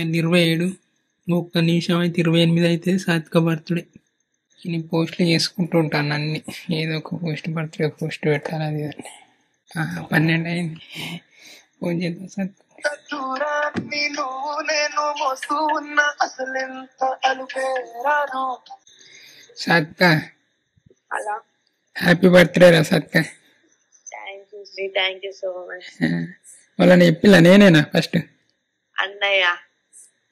27 ఒక్క నిమిషం అయితే 28 అయితే సాత్విక బర్త్డే. నేను పోస్టులు చేసుకుంటూ ఉంటాను అన్ని, ఏదో ఒక పోస్ట్ బర్త్డే పోస్ట్ పెట్టాలి అది అని. 12 అయింది, ఫోన్ చేద్దాం సాత్విక. సాత్విక హ్యాపీ బర్త్డే రా సాత్విక. Thank you so much. వాళ్ళని చెప్పిలా నేనేనా ఫస్ట్ అన్నయ్య.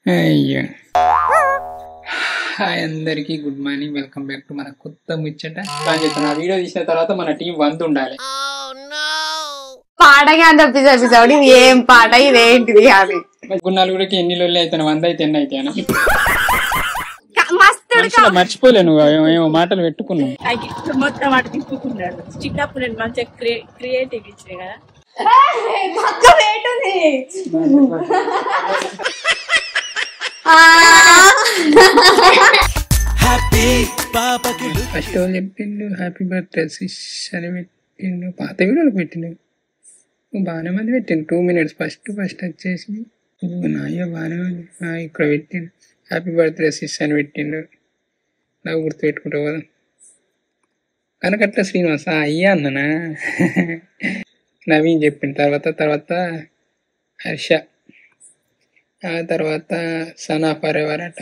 అయ్యో. హాయ్ అందరికి, good morning, welcome back to మన కొత్త ముచ్చట. ప్లాన్ చేస్తున్నా వీడియో తీసిన తర్వాత మన టీం 100 ఉండాలి. పాటగా తప్పిసోడి ఏం పాట ఇదేంటిది అది నలుగురికి ఎన్ని లొల్లి అయితే 100 అయితే ఎన్ని అయితే మస్తు మర్చిపోలే నువ్వు ఏమో మాటలు పెట్టుకున్నావు. మొత్తం మాట తిప్పుకున్నాడు. చిన్నప్పుడు నేను మంచిగా క్రియేటివ్ ఇచ్చే కదా. ఫస్ట్ వాళ్ళు చెప్పిండు హ్యాపీ బర్త్డే సిస్ అని పెట్టిండు, పాత వీడియోలు పెట్టిండు బాగానే మంది పెట్టిండు. 2 minutes ఫస్ట్ వచ్చేసి నాయ్యో బాగానే మంది ఇక్కడ పెట్టిండు హ్యాపీ బర్త్డే సిస్ అని పెట్టిండు. నాకు గుర్తు పెట్టుకుంటావు కదా. కనకట్ల శ్రీనివాస అయ్యా అన్ననా. నవీన్ చెప్పిండు. తర్వాత హర్ష, ఆ తర్వాత సనా ఫరెవర్ అట.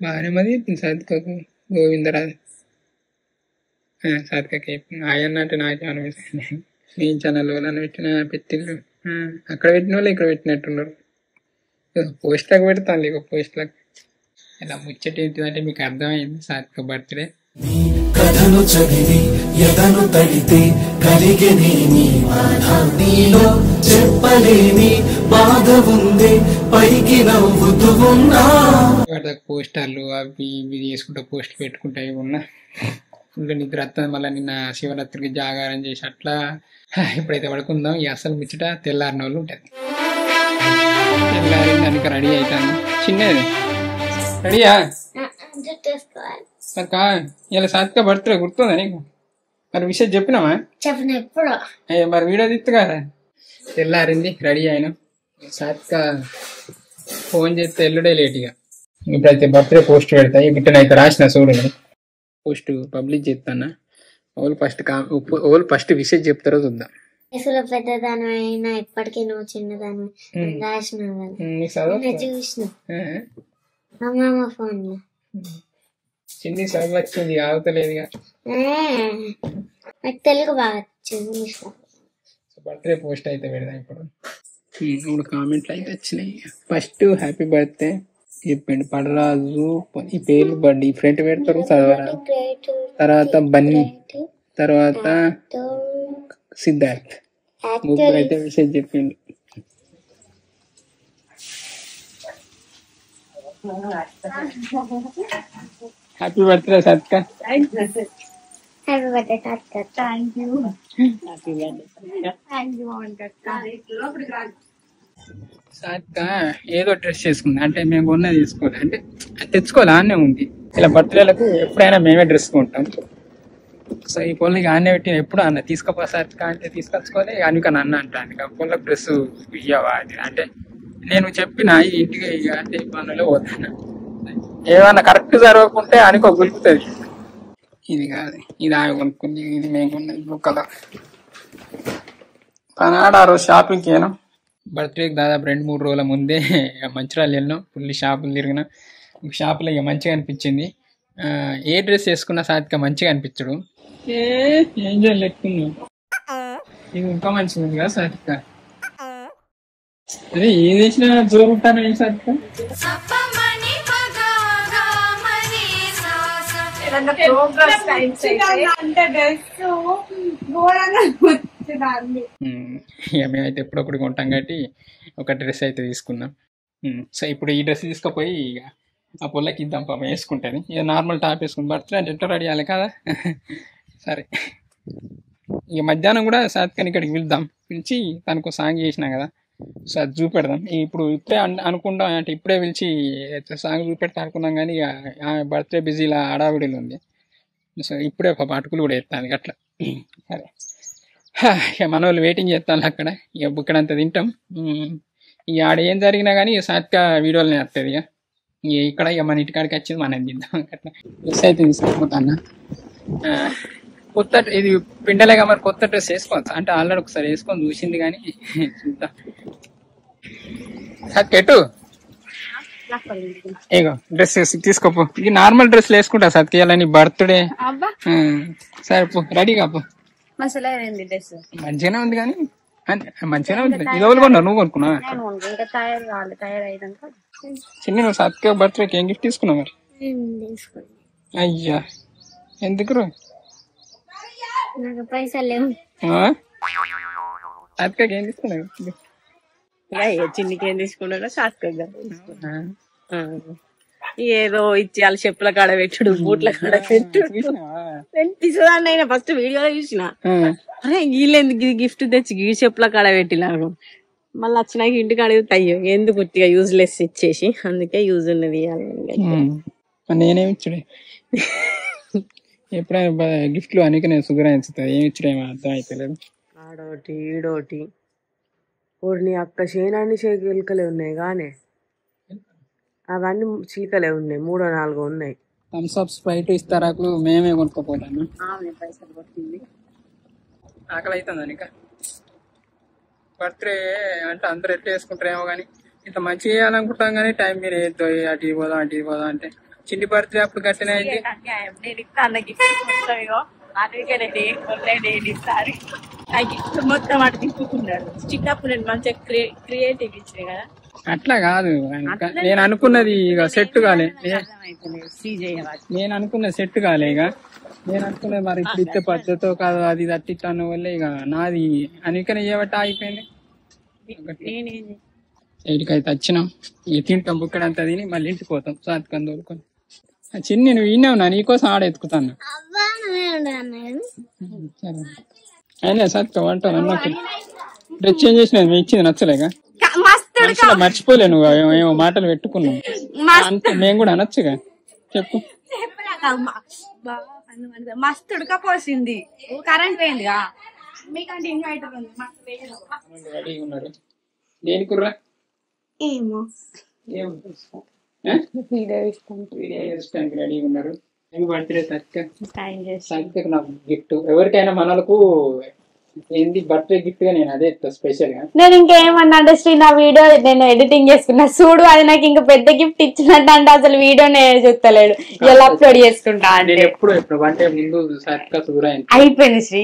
బాగానే మంది చెప్పింది. సాత్వికకు గోవిందరాజు సాత్వికకి చెప్పింది. ఆయన అంటే నాకు అనిపిస్తుంది. నేను ఛానల్ వాళ్ళని పెట్టిండ్రు. అక్కడ పెట్టిన వాళ్ళు ఇక్కడ పెట్టినట్టున్నారు. పోస్ట్లకు పెడతాను ఇక పోస్ట్లకు. ఇలా ముచ్చట ఏంటిదంటే మీకు అర్థమైంది సాత్విక బర్త్డే. కథను చదివి ఎదను తడితే కలిగేనేమి నీలో చెప్పలేని బాధ ఉంది పైకి నవ్వుతూ ఉన్నా. పోస్టర్లు అవి ఇవి చేసుకుంటా పోస్ట్ పెట్టుకుంటా ఇవి ఉన్నా. ఫుల్ నిద్ర వస్తుంది. మళ్ళీ నిన్న శివరాత్రికి జాగారం చేసి అట్లా ఇప్పుడైతే పడుకుందాం. ఈ అసలు ముచ్చట తెల్లారిన వాళ్ళు ఉంటుంది. తెల్లారి దానికి రెడీ అవుతాను. చిన్నది రెడీయా ఇలా సాత్విక బర్త్డే గుర్తుందా నీకు? మరి విషయం చెప్పినావా? మరి వీడియో తీస్తు కదా. తెల్లారింది, రెడీ అయినా. సాత్విక ఫోన్ చేస్తే ఎల్లుడే లేట్. ఇక ఇప్పుడైతే బర్త్డే పోస్ట్ పెడతాయి. గిట్టనైతే రాసిన చూడు, పోస్ట్ పబ్లిష్ చేస్తానా. ఓళ్ళు ఫస్ట్ విషయం చెప్తారో చూద్దాం. పెద్దదానైనా ఎప్పటికీ నువ్వు చిన్నదాని రాసిన చూసిన అమ్మమ్మ ఫోన్ లో చిన్ని చదువు వచ్చింది, ఆగుతలేదు. నాకు తెలుగు బాగా ఇంగ్లీష్ లో. బర్త్డే పోస్ట్ అయితే పెడదాం. ఇప్పుడు కామెంట్లు అయితే వచ్చినాయి. ఫస్ట్ హ్యాపీ బర్త్డే చెప్పిండు పడరాజు. ఈ పేర్లు డిఫరెంట్ పెడతారు చదవరా. తర్వాత బన్నీ, తర్వాత సిద్ధార్థ్, ముగ్గురు అయితే విషయం చెప్పిండు. హ్యాపీ బర్త్డే సాత్విక. హ్యాపీ బర్త్డే సాత్విక. సాత్విక ఏదో డ్రెస్ చేసుకుంది అంటే మేము కొన్నది తీసుకోవాలి అంటే తెచ్చుకోవాలి. ఆనే ఉంది. ఇలా బర్త్డేలకు ఎప్పుడైనా మేమే డ్రెస్ కొంటాం. సో ఈ పొలకి ఆనే పెట్టి ఎప్పుడు అన్న తీసుకోపో సాత్విక అంటే తీసుకొచ్చుకోవాలి. అనుకని అన్న అంటాను పొలకు డ్రెస్ ఇయ్యవా అది అంటే నేను చెప్పిన ఇంటికి అంటే పనులు పోతాను. ఏమన్నా కరెక్ట్ జరగకుంటే అనుకో గులుపుతుంది. ఇది కాదు, ఇది ఆమె కొనుక్కుంది, ఇది మేము కొన్నది బ్లూ కలర్. తనాడు ఆ రోజు షాపింగ్కి ఏనా బర్త్డేకి దాదాపు 2-3 రోజుల ముందే మంచిర్యాల వెళ్ళినాం. ఫుల్ షాపులు తిరిగినా. షాపులో ఇక మంచిగా అనిపించింది. ఏ డ్రెస్ వేసుకున్నా సాత్విక మంచిగా అనిపించడు. ఏం చేయాలి ఎక్కున్నావు. ఇది ఇంకా మంచిగా ఉంది కదా సాత్విక. అదే ఏది వేసినా జోరు ఉంటాను ఏం సాత్విక. మేమైతే ఎప్పుడొప్పుడు కొంటాం కాబట్టి ఒక డ్రెస్ అయితే తీసుకున్నాం. సో ఇప్పుడు ఈ డ్రెస్ తీసుకుపోయి ఇక ఆ పొల్లకి ఇద్దాం, పాపం వేసుకుంటుంది. ఇక నార్మల్ టాప్ వేసుకుని బర్త్డే అంటే ఎట్లా రెడీ అవ్వాలి కదా. సరే ఇక మధ్యాహ్నం కూడా సాత్వికని ఇక్కడికి పిలుద్దాం. పిలిచి తనకు సాంగ్ చేసినా కదా, సో అది చూపెడదాం. ఇప్పుడే అనుకుంటాం అంటే ఇప్పుడే పిలిచి సాంగ్ చూపెడతా అనుకున్నాం కానీ ఇక ఆమె బర్త్డే బిజీలా హడావిడిలో ఉంది. సో ఇప్పుడే అటుకులు కూడా ఎత్తాను అట్లా. సరే ఇక మన వాళ్ళు వెయిటింగ్ చేస్తాను అక్కడ. ఇక ఇక్కడంతా తింటాం. ఇక ఆడ ఏం జరిగినా కానీ సాత్విక వీడియోలనే వస్తుంది ఇక ఇక్కడ ఇక మన ఇంటికాడికి వచ్చింది మనం తిందాం అట్లా డ్రెస్ అయితే తీసుకుపోతాను. కొత్త ఇది పిండలేగా మరి కొత్త డ్రెస్ వేసుకోవచ్చు అంటే ఆల్రెడీ ఒకసారి వేసుకొని చూసింది కానీ చూద్దాం. ఎటు ఏగో డ్రెస్ తీసుకోపో. ఇది నార్మల్ డ్రెస్ వేసుకుంటా సత్యాలని బర్త్డే. సరే పో రెడీగా పో. మంచిగానే ఉంది కానీ మంచిగానే ఉంది. ఇది ఎవరు కొన్నావు? నువ్వు కొనుక్కున్నా? చిన్న నువ్వు సత్య బర్త్డేకి ఏం గిఫ్ట్ తీసుకున్నావు మరి? అయ్యా ఎందుకు పైసలు లేవు. సత్యకి ఏం తీసుకున్నావు? చిన్నికి ఏం తీసుకున్నాడో సాత్విక ఏదో ఇచ్చి వాళ్ళ చెప్పుల కాడ పెట్టుడు బూట్ల కాడ పెట్టుడు తీసుకురాండి. అయినా ఫస్ట్ వీడియోలో చూసిన అరే వీళ్ళెందుకు గిఫ్ట్ తెచ్చి గీ చెప్పుల కాడ పెట్టినారు. మళ్ళీ వచ్చినాక ఇంటికి అడిగితే అయ్యో ఎందుకు కొద్దిగా యూజ్లెస్ ఇచ్చేసి అందుకే యూజ్ ఉన్నది నేనేమి ఇచ్చుడే ఎప్పుడైనా గిఫ్ట్లు అందుకే నేను షుగర్ ఎంచుతా. ఏమి ఇచ్చుడేమో అర్థం అయిపోలేదు. ఆడోటి ఈడోటి నీ అక్క చేనాన్ని చిలుకలే ఉన్నాయి కానీ అవన్నీ చిలుకలే ఉన్నాయి. 3-4 ఉన్నాయి. థమ్స్ అప్ స్ప్రైట్ ఇస్తారాకులు మేమే కొనుక్కోపోతాను. పైసలు కొట్టింది. ఆకలి అవుతుంది ఇంకా బర్త్డే అంటే అందరు ఎట్లా వేసుకుంటారేమో కానీ ఇంత మంచి చేయాలనుకుంటాం కానీ టైం మీరు ఏదో అటు పోదాం అటు పోదాం అంటే చిన్ని బర్త్డే అప్పుడు గట్టినే అయింది. మొత్తం అటు తిప్పుకున్నాడు. చిన్నప్పుడు నేను మంచిగా క్రియేటివ్ ఇచ్చిన కదా. అట్లా కాదు నేను అనుకున్నది ఇక సెట్ కాలే. నేను అనుకున్న సెట్ కాలే ఇక నేను అనుకున్నది మరి ఇప్పుడు ఇచ్చే పద్ధతితో కాదు అది తట్టిట్టాను వల్ల ఇక నాది అందుకని ఏవట అయిపోయింది. ఎడికైతే వచ్చినాం ఇక తింటాం బుక్కడంతా తిని మళ్ళీ ఇంటికి పోతాం సాత్కని తోలుకొని. చిన్ని నువ్వు విన్నావు నా నీకోసం ఆడ ఎత్తుకుతాను. అయినా సాత్క వంట అన్నప్పుడు డ్రెస్ చేంజ్ చేసిన ఇచ్చింది నచ్చలేక మర్చిపోలే నువ్వు ఏమో మాటలు పెట్టుకున్నావు. మేము కూడా అనొచ్చుగా చెప్పు. మస్తు ఉడకపోసింది కరెంట్ పోయిందిగా. దేని కుర్రా ఏమో రెడీగా ఉన్నారు. బర్త్డే సత్యకు నాకు గిఫ్ట్ ఎవరికైనా మనలకు ఏంది బర్త్డే గిఫ్ట్ గా నేను అదే స్పెషల్ గా. నేను ఇంకేమన్నా అంటే శ్రీ నా వీడియో నేను ఎడిటింగ్ చేసుకున్నా చూడు అది నాకు ఇంకా పెద్ద గిఫ్ట్ ఇచ్చినట్టు అంటే అసలు వీడియో నేను చూస్తలేడు ఎలా అప్లోడ్ చేసుకుంటా అంటే ఎప్పుడు అంటే ముందు సత్య చూడ అయిపోయింది శ్రీ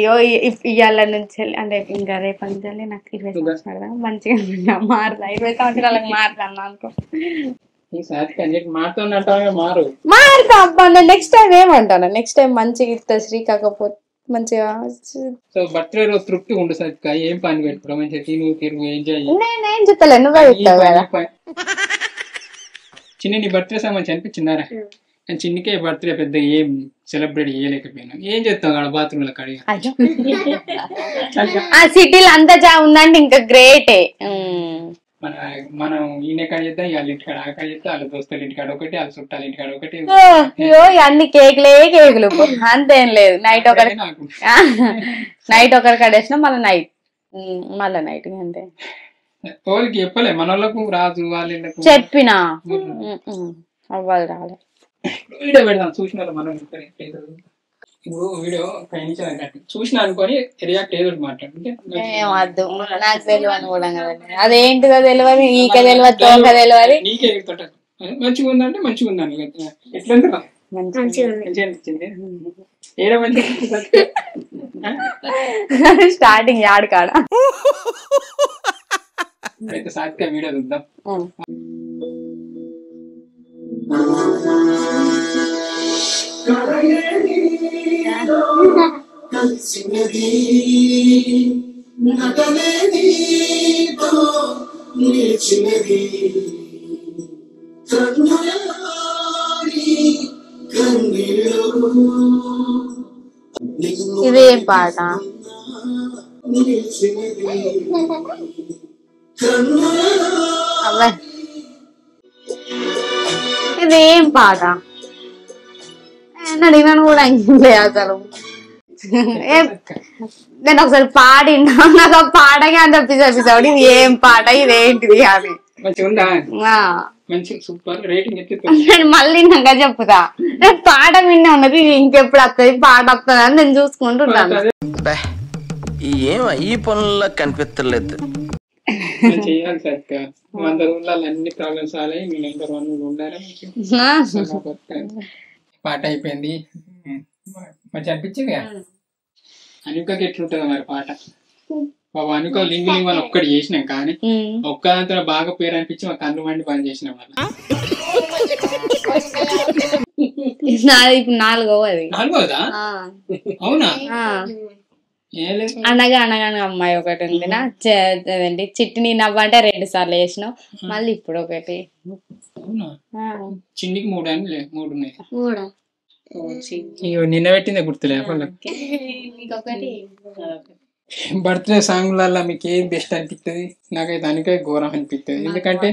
ఇవాళ నుంచి అంటే ఇంకా రేపు అంతే నాకు 20 సంవత్సరాలు మంచిగా మారుతా 20 సంవత్సరాలకు మారుతాను అనుకో. మారుతా అబ్బా నెక్స్ట్ టైం ఏమంటాను నెక్స్ట్ టైం మంచిగా ఇస్తా శ్రీ కాకపోతే మంచిగా సో బర్త్డే రోజు తృప్తి ఉండు సత్య ఏం పని పెట్టుకో మంచిగా తిరుగు ఎంజాయ్. నేనేం చెప్తాను నువ్వే చెప్తావు కదా. చిన్న నీ బర్త్డే సంబంధించి అనిపించిందారా? చిన్నకే బర్త్డే పెద్ద ఏం సెలబ్రేట్ చేయలేకపోయినా ఏం చేస్తాం కాడ బాత్రూమ్ లో కడిగా. ఆ సిటీలో అంతా ఉందంటే ఇంకా గ్రేటే. మనం ఈయన కాడ చేద్దాం వాళ్ళ ఇంటికాడ ఆ కాడ చేద్దాం వాళ్ళ దోస్తుల ఇంటికాడ ఒకటి వాళ్ళ చుట్టాల ఇంటికాడ ఒకటి. అన్ని కేకులే కేకులు అంతేం లేదు. నైట్ ఒకరి కడేసినా మళ్ళీ నైట్ అంతే. వాళ్ళకి చెప్పలే మన వాళ్ళకు రాజు వాళ్ళకు చెప్పినా అవ్వాలి రాలే. వీడియో పెడదాం చూసిన వాళ్ళు మనం ఇప్పుడు వీడియో చూసిన అనుకొని రియాక్ట్ ఏదో మాట్లాడుతుంటే ఏమద్దు నాకు తెలియదు కూడా అదేంటిదో తెలియదు ఈక తెలియదు తోక తెలియదు. నీకే మంచిగా ఉందంటే మంచిగా ఉందని ఎట్లా అనిపించింది ఏడ మంచిగా స్టార్టింగ్ యాడ్ కాడ అయితే సాత్విక వీడియో చూద్దాం. కలిసినది నటనే నీతో నిలిచినది ఇదేం పాట? అవ్వ ఇదేం పాట అడిగినాను కూడా అసలు నేను ఒకసారి పాడినా, నాకు ఆ పాటగా అంత ఎపిసోడ్ ఇది ఏం పాట ఇదేంటిది అని. మంచిగా ఉందా? ఆ, మంచి సూపర్ రేటింగ్ ఎత్తి నేను మళ్ళీ ఇంకా చెప్తా. నేను పాట విన్నా ఉన్నది, ఇంకెప్పుడు వస్తుంది పాట వస్తుంది అని నేను చూసుకుంటున్నాను. ఏం ఈ పనుల్లో కనిపించలేదు. చేయాలి సార్. 100 రోజులలో అన్ని ప్రాబ్లమ్స్ సాల్వ్ మీ నెంబర్ 1 ఉండాలి. పాట అయిపోయింది. మంచి అనిపించింది కదా. అనుకకి ఎట్లుంటుందో మరి పాట. బాబా అనుకో లింగు లింగు అని ఒక్కటి చేసినాం కానీ ఒక్కదంతా బాగా పేరు అనిపించి మా కన్ను మండి పని చేసినాం వల్ల. నాది ఇప్పుడు 4వ అది. 4వదా? అవునా? అనగా అనగానే అమ్మాయి ఒకటి ఉంది నా అదేంటి చిట్టిని నవ్వంటే 2 సార్లు వేసినావు, మళ్ళీ ఇప్పుడు ఒకటి. అవునా? చిన్నికి 3 అని 3 ఉన్నాయి. 3 నిన్న పెట్టిందే గుర్తులే. బర్త్డే సాంగ్లలో మీకు ఏం బెస్ట్ అనిపిస్తుంది? నాకైతే అనిక ఘోరం అనిపిస్తుంది. ఎందుకంటే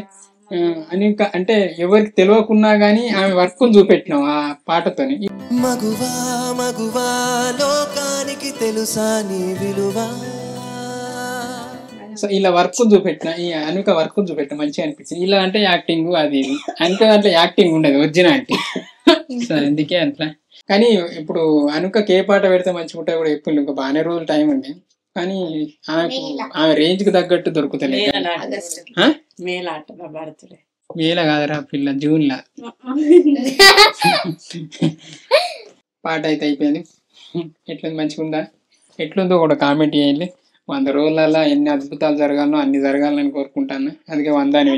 అనిక అంటే ఎవరికి తెలియకున్నా గానీ ఆమె వర్క్ చూపెట్టినాం ఆ పాటతోని. మగువా మగువా లోకానికి తెలుసా నీ విలువా. సో ఇలా వర్క్ చూపెట్టిన ఈ అనుక వర్క్ చూపెట్టిన మంచిగా అనిపించింది. ఇలా అంటే యాక్టింగ్ అది ఇది అనుక దాంట్లో యాక్టింగ్ ఉండదు, ఒరిజినాలిటీ. సో అందుకే అట్లా. కానీ ఇప్పుడు అనుకకి ఏ పాట పెడితే మంచిగా ఉంటుంది కూడా ఎప్పుడు ఇంకా బాగానే రోజులు టైం ఉంది. కానీ ఆమె రేంజ్ కి తగ్గట్టు దొరుకుతలేదు. మేల కాదురా పిల్ల, జూన్ లా. పాట అయితే అయిపోయింది. ఎట్లుంది? మంచిగా ఉందా? ఎట్లుందో కూడా కామెంట్ చేయండి. 100 రోజులలో ఎన్ని అద్భుతాలు జరగాలనో అన్ని జరగాలని కోరుకుంటాను. అందుకే 100 అని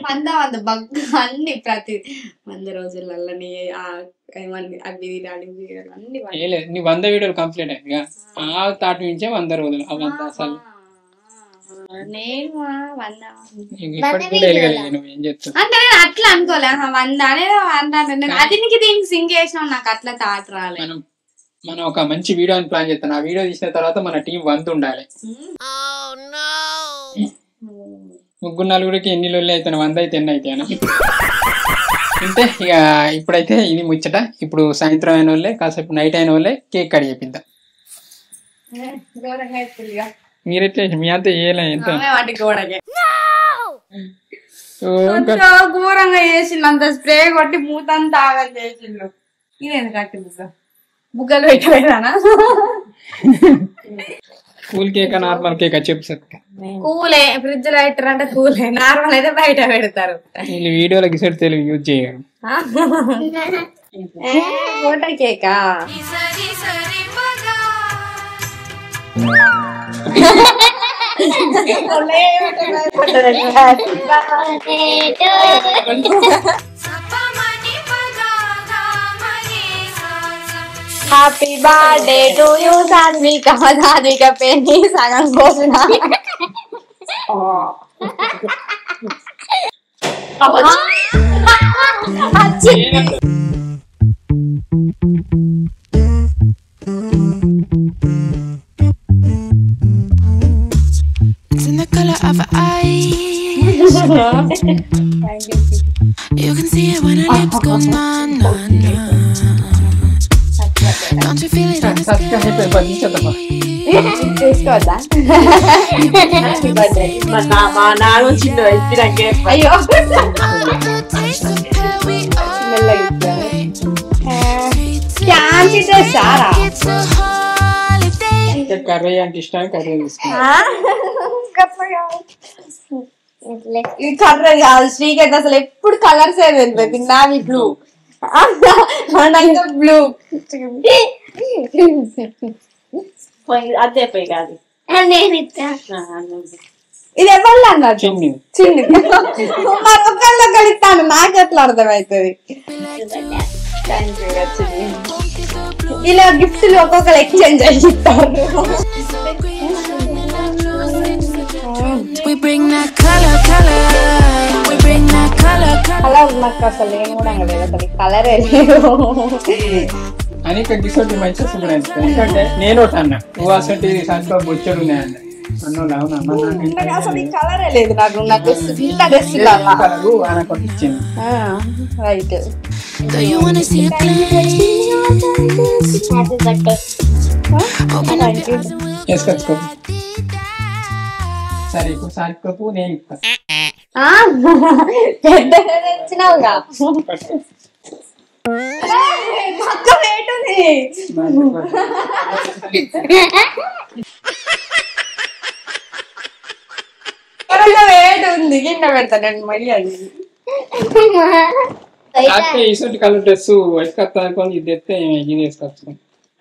అన్ని ప్రతి 100 రోజులలో నీ 100 వీడియోలు కంప్లీట్ అయింది. ఆ తాటి నుంచే 100 రోజులు. అసలు నేను ఇప్పటికి కూడా వెళ్ళగలిగాను. నువ్వు ఏం చెప్తావు అంటే నేను అట్లా అనుకోలే 100 అనేది 100 అది నీకు దీనికి సింక్ చేసినావు, నాకు అట్లా థాట్ రాలేదు. మనం ఒక మంచి వీడియో అని ప్లాన్ చేస్తాను. ఆ వీడియో తీసిన తర్వాత మన టీం 100 ఉండాలి. 3-4 ఎన్ని రోజులు అయితే 100 అయితే ఎన్ని అయితే అంటే ఇక ఇప్పుడైతే ఇది ముచ్చట. ఇప్పుడు సాయంత్రం అయిన వాళ్ళే కాసేపు నైట్ అయిన వాళ్ళే కేక్ కట్ చేపిద్దాం. మీరెట్లా మీ అంతా ఏలా ఎంత ఘోరంగా చేసిండు, అంత స్ప్రే కొట్టి మూతంతా ఆగం చేసిండు. ఇదేంది కట్టి బుగ్గలు పెట్టలేదానా? కూల్ కేక్ నార్మల్ కేక్ చెప్పు సార్. కూలే, ఫ్రిడ్జ్ లో పెట్టారంటే కూలే, నార్మల్ అయితే బయట పెడతారు. వీడియోలో గిసెట్ తెలుగు యూజ్ చేయగలరు. ఫోటో కేకా? Happy birthday to you Sathvika. Sathvika పెళ్లి సగం కోసిన. It's in the color of her eyes. You can see it when her lips go na na na. Don't you feel it in the sky? తీసుకోవద్దా? అయ్యో సారా curry అంటే ఇష్టం, curry తీసుకున్నా. ఈ colour కాదు శ్రీకైతే అసలు ఎప్పుడు కలర్స్ తెలియదు. నావి బ్లూ, బ్లూ అదే పోయి కాదు. ఇది ఎవరు అన్నారు? చిన్ని మరొకళ్ళు కలిస్తాను, నాకు ఎట్లా అర్థమవుతుంది? ఇలా గిఫ్ట్లు ఒక్కొక్కరు ఎక్స్చేంజ్ చేసి ఇస్తారు. అలా నాకు అసలు ఏం కూడా అసలు కలరే లేదు అని గిసోటి మంచి సూపర్ అనిపిస్తుంది. ఎందుకంటే నేను ఒకటి అన్నా, నువ్వు అసలు సంట్లో బొచ్చడు ఉన్నాయన్న అన్నోళ్ళు. అవునా? అసలు ఈ కలరే లేదు నాకు. నాకు ఇచ్చింది. Right. Do you wanna see a place? Happy birthday. Open up your eyes and we'll go వేసుకొచ్చుకో. la-di-da. సరే ఇప్పుడు సాటికప్పు నేను ఇస్తాను. పెద్దగా తెచ్చినావుగా పక్క వేటుంది వేటు ఉంది కింద పెడతాను మళ్ళీ అది ఇసొంటి కలర్ డ్రెస్ వేసుకొస్తా అనుకోని ఇది తెస్తే ఇది వేసుకోవచ్చు.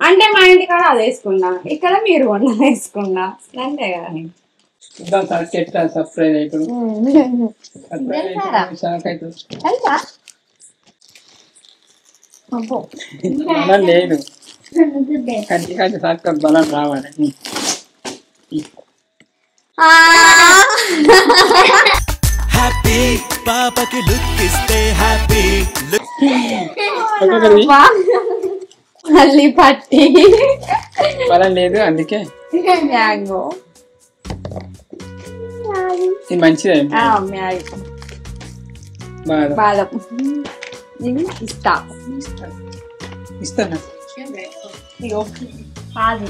అంటే మా ఇంటి కాడ అది వేసుకున్నా ఇక్కడ మీరు వంట వేసుకున్నా అంతే కదా చూద్దాం సార్ ఎట్లా సర్ప్రైజ్ అవుతుంది. షాక్ అవుతుంది. తెలుసా అబ్బో. బలం లేదు కంటి కంటి సాటికప్పు బలం రావాలి. హ్యాపీ పాపకి లుక్ ఇస్తే హ్యాపీ ఒక్కొక్కరి మళ్ళీ పట్టి బలం లేదు అందుకే మ్యాంగో ఇది మంచిదే. మ్యాంగో బాగా బాదం ఇది ఇస్తా ఇస్తాను. ఇగో కాదు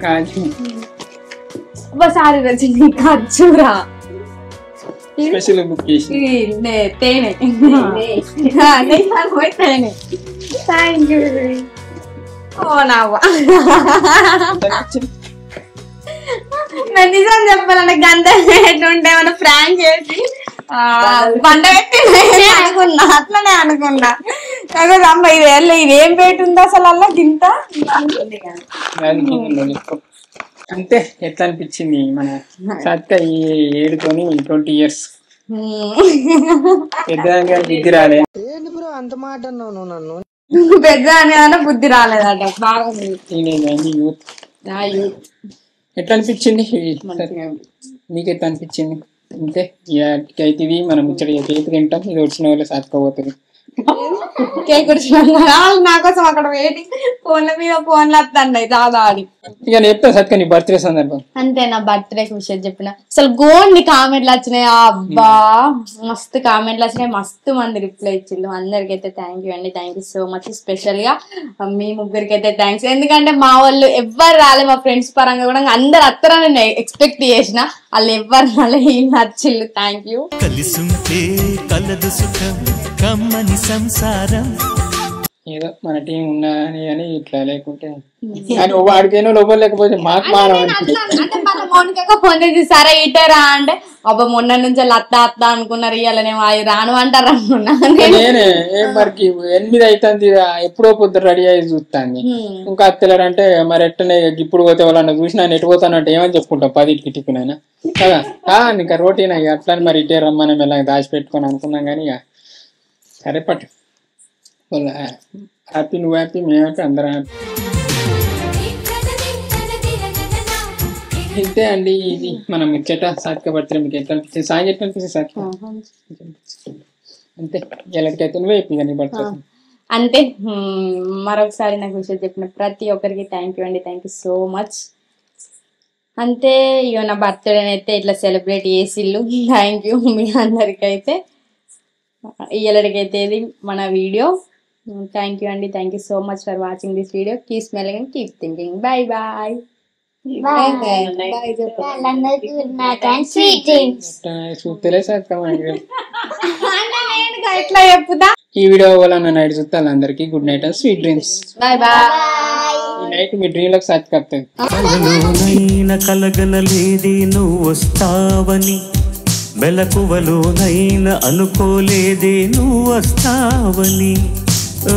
కాజు ఒకసారి రచన ఖర్చురా స్పెషల్ బుక్ చేసి తేనె తేనె థ్యాంక్ యూ ఓ నావా నేను నిజం చెప్పాలంటే గంట ఎట్లుంటే మనం ఫ్రాంక్ చేసి పంట పెట్టి అనుకున్నా అట్లనే అనుకున్నా కాకపోతే అమ్మ ఇది ఏం రేట్ ఉందో అసలు అలా గింత అంతే. ఎట్లా అనిపించింది మన సత్య ఈ ఏడుకొని 20 years పెద్దగా బుద్ధి రాలే. పెద్ద అని బుద్ధి రాలేదట బాగా యూత్ ఎట్లా అనిపించింది మీకు? ఎట్లా అనిపించింది? అంతే అయితే ఇది మనం ఇక్కడ కేక్ తింటాం. ఇది వచ్చిన వాళ్ళు సాత్కోపోతుంది. కేక్ నా కోసం అక్కడ వెయిటింగ్ ఫోన్ల మీద ఫోన్లు వస్తున్నాయి దాదాడి. ఇక చెప్తా సత్క నీ బర్త్డే సందర్భం. అంతే నా బర్త్డే విషయం చెప్పిన అసలు గోండి కామెంట్లు వచ్చినాయి. అబ్బా మస్తు కామెంట్లు వచ్చినాయి. మస్తు మంది రిప్లై ఇచ్చిండు. అందరికైతే థ్యాంక్ యూ అండి. Thank you so much. Special గా మీ ముగ్గురికి అయితే థ్యాంక్స్. ఎందుకంటే మా వాళ్ళు ఎవ్వరు రాలే. మా ఫ్రెండ్స్ పరంగా కూడా అందరు అత్తరని నేను ఎక్స్పెక్ట్ చేసిన. వాళ్ళు ఎవ్వరు రాలే. వీళ్ళు నచ్చిళ్ళు. Thank you. కలిసుంటే కలదు సుఖం కమ్మని సంసారం. ఏదో మన టీం ఉన్నదని అని ఇట్లా లేకుంటే వాడికైనా లోపల లేకపోతే మాకు అంటే మన మౌనిక ఫోన్ చేసి సరే ఇటరా అంటే అబ్బా మొన్న నుంచి అత్త అత్త అనుకున్నారు. ఇవాళనేమో అది రాను అంటారు అనుకున్నా. నేనే మరికి 8 అవుతుంది ఎప్పుడో పొద్దు రెడీ అయ్యి చూస్తాను. ఇంకా అత్తలేరు అంటే మరి ఎట్టనే ఇప్పుడు పోతే వాళ్ళని చూసినా ఎటు పోతానంటే ఏమని చెప్పుకుంటాం 10కి టిఫిన్ కదా. ఇంకా రోటీన్ అట్లా మరి ఇటే రమ్మని మెల్లగా దాచిపెట్టుకొని అనుకున్నాం. కానీ ఇక సరే పట్టు హ్యాపీ. నువ్వు హ్యాపీ, మేము హ్యాపీ, అందరం హ్యాపీ. ఇంతే అండి. ఇది మనం ముచ్చట సాత్క బర్త్డే. మీకు ఎట్లా అనిపించింది? సాయం ఎట్లా అనిపిస్తుంది సాత్క? అంతే. ఎలాంటికైతే నువ్వే అయిపోయింది నీ బర్త్డే. అంతే. మరొకసారి నాకు విషయం చెప్పిన ప్రతి ఒక్కరికి థ్యాంక్ యూ అండి. Thank you so much. అంతే. ఇక నా బర్త్డే అయితే ఇట్లా సెలబ్రేట్ చేసిళ్ళు. థ్యాంక్ యూ మీ అందరికైతే. ఇయ్యలడికైతే ఇది మన వీడియో. థ్యాంక్ యూ అండి. Thank you so much for watching this video. Keep smiling and keep thinking. Bye bye. వాళ్ళందరికీ good night and sweet dreams. చూస్తలే సాత్క ఎట్లా చెప్పుదా ఈ వీడియో వల్ల నైట్ చూస్తాను. అందరికి good night and sweet dreams. Bye bye. ఈ నైట్ మీ డ్రీమ్ లకు సాత్క వస్తుంది. కలలోనైనా కలగనలేది నువ్వు వస్తావని, మెలకువలోనైనా అనుకోలేదే నువ్వు వస్తావని. ఓ